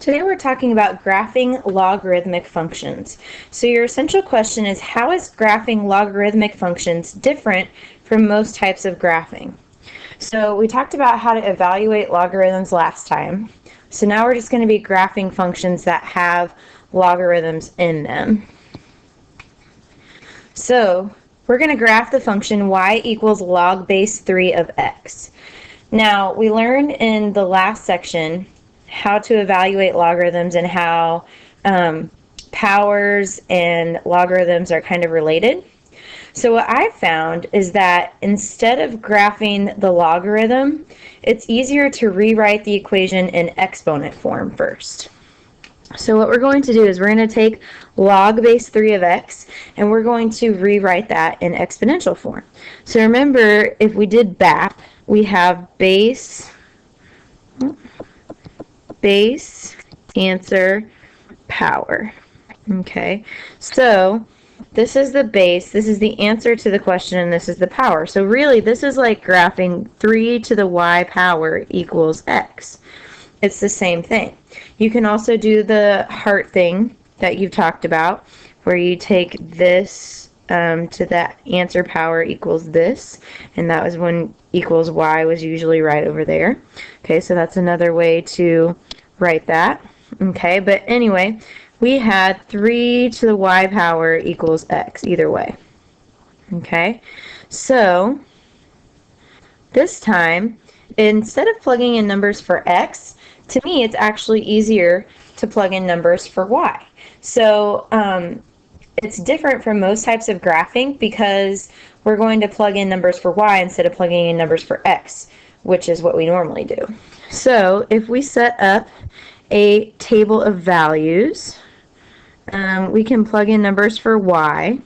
Today we're talking about graphing logarithmic functions. So your essential question is, how is graphing logarithmic functions different from most types of graphing? So we talked about how to evaluate logarithms last time. So now we're just going to be graphing functions that have logarithms in them. So we're going to graph the function y equals log base 3 of x. Now we learned in the last section how to evaluate logarithms and how powers and logarithms are kind of related. So what I found is that instead of graphing the logarithm, it's easier to rewrite the equation in exponent form first. So what we're going to do is we're going to take log base 3 of x and we're going to rewrite that in exponential form. So remember, if we did BAP, we have base, answer, power. Okay, so this is the base, this is the answer to the question, and this is the power. So really, this is like graphing 3 to the y power equals x. It's the same thing. You can also do the heart thing that you've talked about, where you take this to that answer power equals this, and that was when equals y was usually right over there. Okay, so that's another way to write that. Okay, but anyway, we had 3 to the y power equals x either way. Okay, so this time, instead of plugging in numbers for x, to me it's actually easier to plug in numbers for y. So it's different from most types of graphing because we're going to plug in numbers for y instead of plugging in numbers for x, which is what we normally do. So if we set up a table of values, we can plug in numbers for y.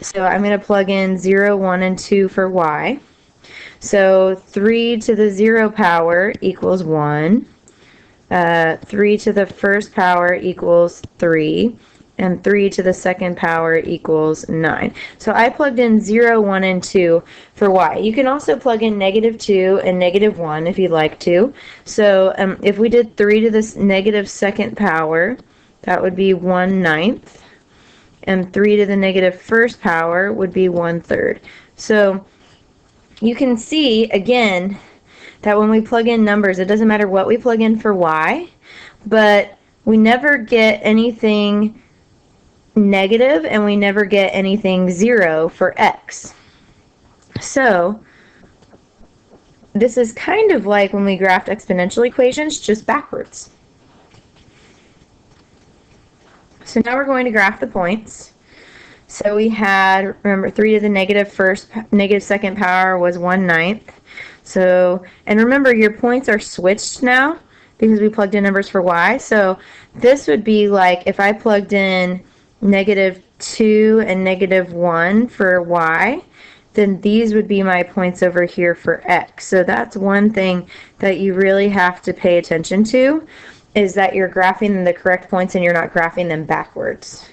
So I'm going to plug in 0, 1, and 2 for y. So 3 to the 0 power equals 1. 3 to the first power equals 3. And 3 to the second power equals 9. So I plugged in 0, 1, and 2 for y. You can also plug in negative 2 and negative 1 if you'd like to. So if we did 3 to the negative second power, that would be 1/9. And 3 to the negative first power would be 1/3. So you can see, again, that when we plug in numbers, it doesn't matter what we plug in for y, but we never get anything negative and we never get anything 0 for x. So this is kind of like when we graphed exponential equations, just backwards. So now we're going to graph the points. So we had, remember, 3 to the negative second power was 1/9. So, and remember, your points are switched now because we plugged in numbers for y. So this would be like if I plugged in negative 2 and negative 1 for y, then these would be my points over here for x. So that's one thing that you really have to pay attention to, is that you're graphing the correct points and you're not graphing them backwards.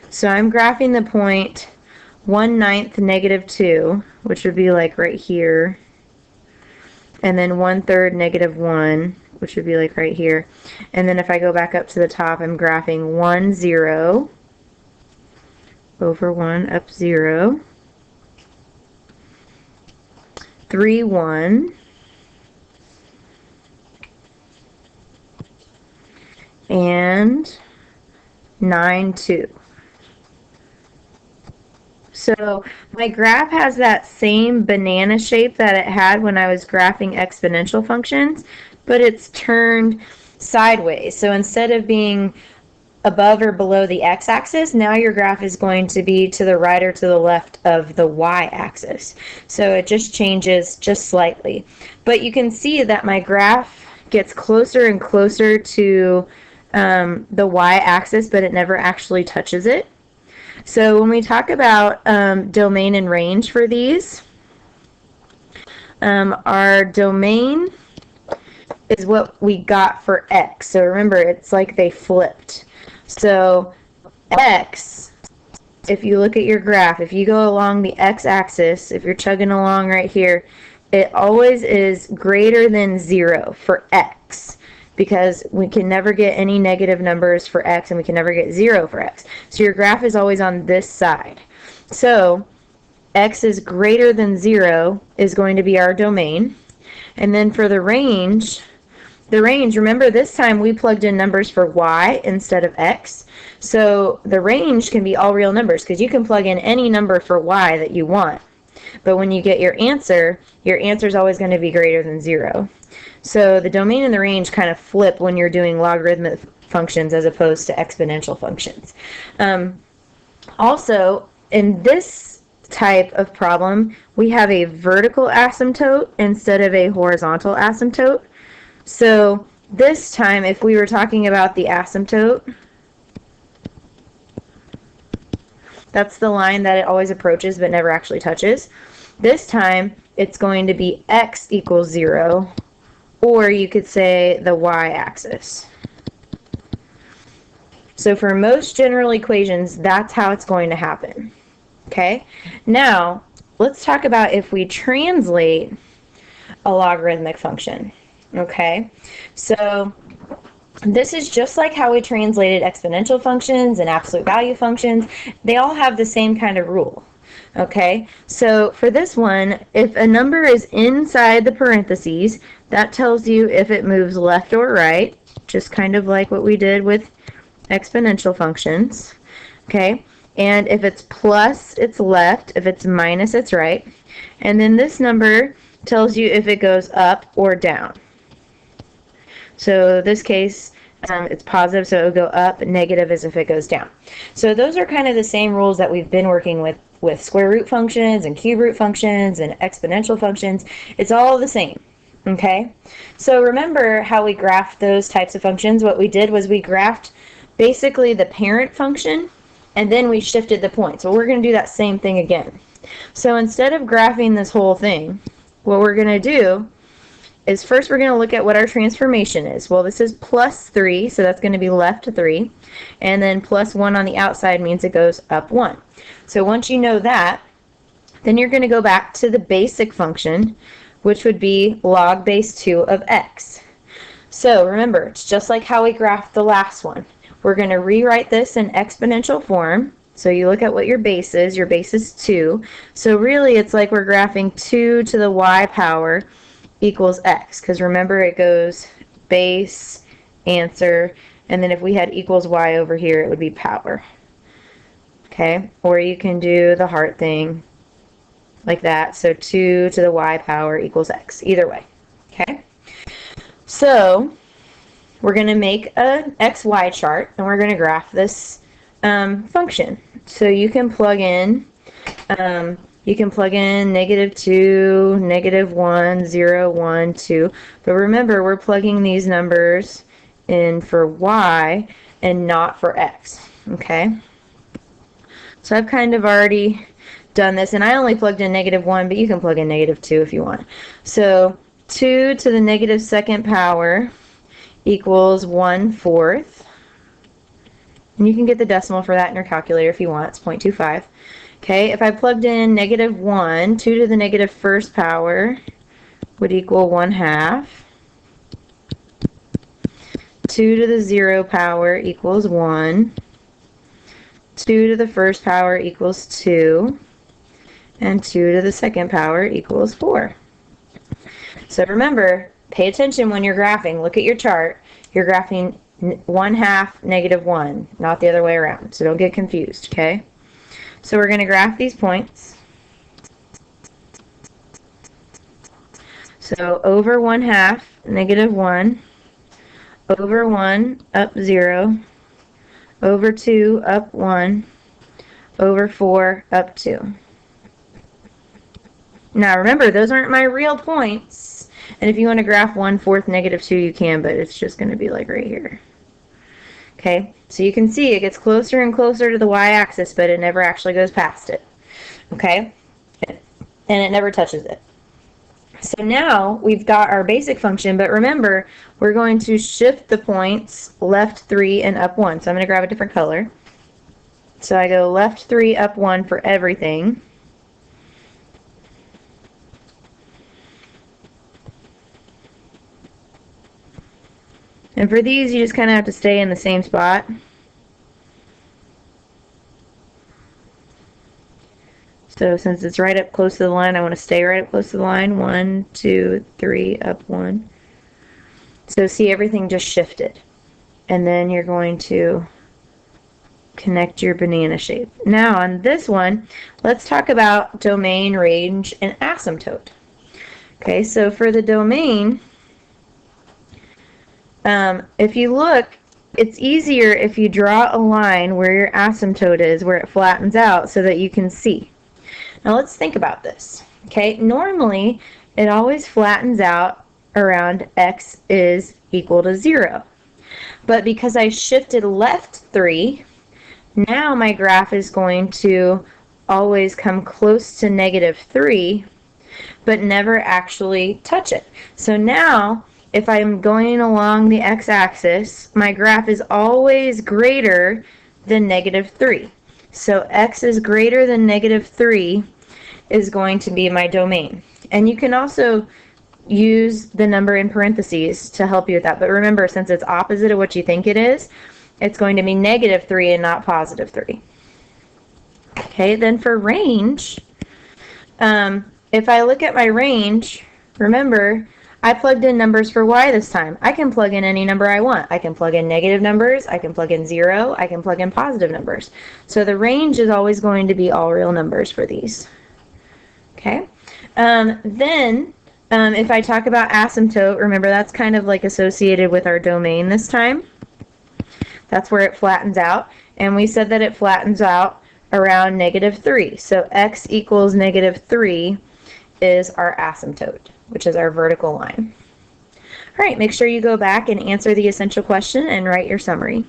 So I'm graphing the point 1/9 negative 2, which would be like right here, and then 1/3 negative 1, which would be like right here. And then if I go back up to the top, I'm graphing 1, 0, over 1, up 0, 3, 1, and 9, 2. So my graph has that same banana shape that it had when I was graphing exponential functions, but it's turned sideways. So instead of being above or below the x-axis, now your graph is going to be to the right or to the left of the y-axis. So it just changes just slightly. But you can see that my graph gets closer and closer to the y-axis, but it never actually touches it. So when we talk about domain and range for these, our domain is what we got for x. So remember, it's like they flipped. So x, if you look at your graph, if you go along the x-axis, if you're chugging along right here, it always is greater than 0 for x, because we can never get any negative numbers for x and we can never get 0 for x. So your graph is always on this side. So x is greater than 0 is going to be our domain. And then for the range, remember this time we plugged in numbers for y instead of x. So the range can be all real numbers because you can plug in any number for y that you want. But when you get your answer is always going to be greater than 0. So the domain and the range kind of flip when you're doing logarithmic functions as opposed to exponential functions. Also, in this type of problem, we have a vertical asymptote instead of a horizontal asymptote. So this time, if we were talking about the asymptote, that's the line that it always approaches but never actually touches. This time, it's going to be x equals 0, or you could say the y-axis. So for most general equations, that's how it's going to happen. Okay? Now, let's talk about if we translate a logarithmic function. Okay? So this is just like how we translated exponential functions and absolute value functions. They all have the same kind of rule. Okay, so for this one, if a number is inside the parentheses, that tells you if it moves left or right, just kind of like what we did with exponential functions. Okay, and if it's plus, it's left. If it's minus, it's right. And then this number tells you if it goes up or down. So this case, it's positive, so it would go up. Negative is if it goes down. So those are kind of the same rules that we've been working with square root functions and cube root functions and exponential functions. It's all the same. Okay? So remember how we graphed those types of functions? What we did was we graphed basically the parent function, and then we shifted the point. So we're going to do that same thing again. So instead of graphing this whole thing, what we're going to do is first we're going to look at what our transformation is. Well, this is plus 3, so that's going to be left 3. And then plus 1 on the outside means it goes up 1. So once you know that, then you're going to go back to the basic function, which would be log base 2 of x. So remember, it's just like how we graphed the last one. We're going to rewrite this in exponential form. So you look at what your base is. Your base is 2. So really, it's like we're graphing 2 to the y power equals x, because remember it goes base, answer, and then if we had equals y over here, it would be power. Okay, or you can do the heart thing like that. So 2 to the y power equals x, either way. Okay, so we're going to make a xy chart, and we're going to graph this function. So you can plug in -2, -1, 0, 1, 2. But remember, we're plugging these numbers in for y and not for x. Okay? So I've kind of already done this, and I only plugged in -1, but you can plug in -2 if you want. So 2 to the -2nd power equals 1/4. And you can get the decimal for that in your calculator if you want. It's 0.25. Okay, if I plugged in -1, 2 to the -1st power would equal 1/2. 2 to the 0 power equals 1. 2 to the 1st power equals 2. And 2 to the 2nd power equals 4. So remember, pay attention when you're graphing. Look at your chart. You're graphing 1/2 -1, not the other way around. So don't get confused, okay? So we're going to graph these points. So over 1/2, -1, over 1, up 0, over 2, up 1, over 4, up 2. Now remember, those aren't my real points. And if you want to graph 1/4 -2, you can, but it's just going to be like right here. Okay, so you can see it gets closer and closer to the y-axis, but it never actually goes past it. Okay, and it never touches it. So now we've got our basic function, but remember, we're going to shift the points left 3 and up 1. So I'm going to grab a different color. So I go left 3, up 1 for everything. And for these, you just kind of have to stay in the same spot. So since it's right up close to the line, I want to stay right up close to the line. 1, 2, 3, up 1. So see, everything just shifted. And then you're going to connect your banana shape. Now on this one, let's talk about domain, range, and asymptote. Okay, so for the domain, if you look, it's easier if you draw a line where your asymptote is, where it flattens out so that you can see. Now let's think about this. Okay, normally it always flattens out around x is equal to 0. But because I shifted left 3, now my graph is going to always come close to -3, but never actually touch it. So now, if I'm going along the x-axis, my graph is always greater than -3. So x is greater than -3 is going to be my domain. And you can also use the number in parentheses to help you with that. But remember, since it's opposite of what you think it is, it's going to be -3 and not +3. Okay, then for range, if I look at my range, remember, I plugged in numbers for y this time. I can plug in any number I want. I can plug in negative numbers, I can plug in 0, I can plug in positive numbers. So the range is always going to be all real numbers for these. Okay, then if I talk about asymptote, remember that's kind of like associated with our domain this time. That's where it flattens out. And we said that it flattens out around -3. So x equals -3 is our asymptote, which is our vertical line. All right, make sure you go back and answer the essential question and write your summary.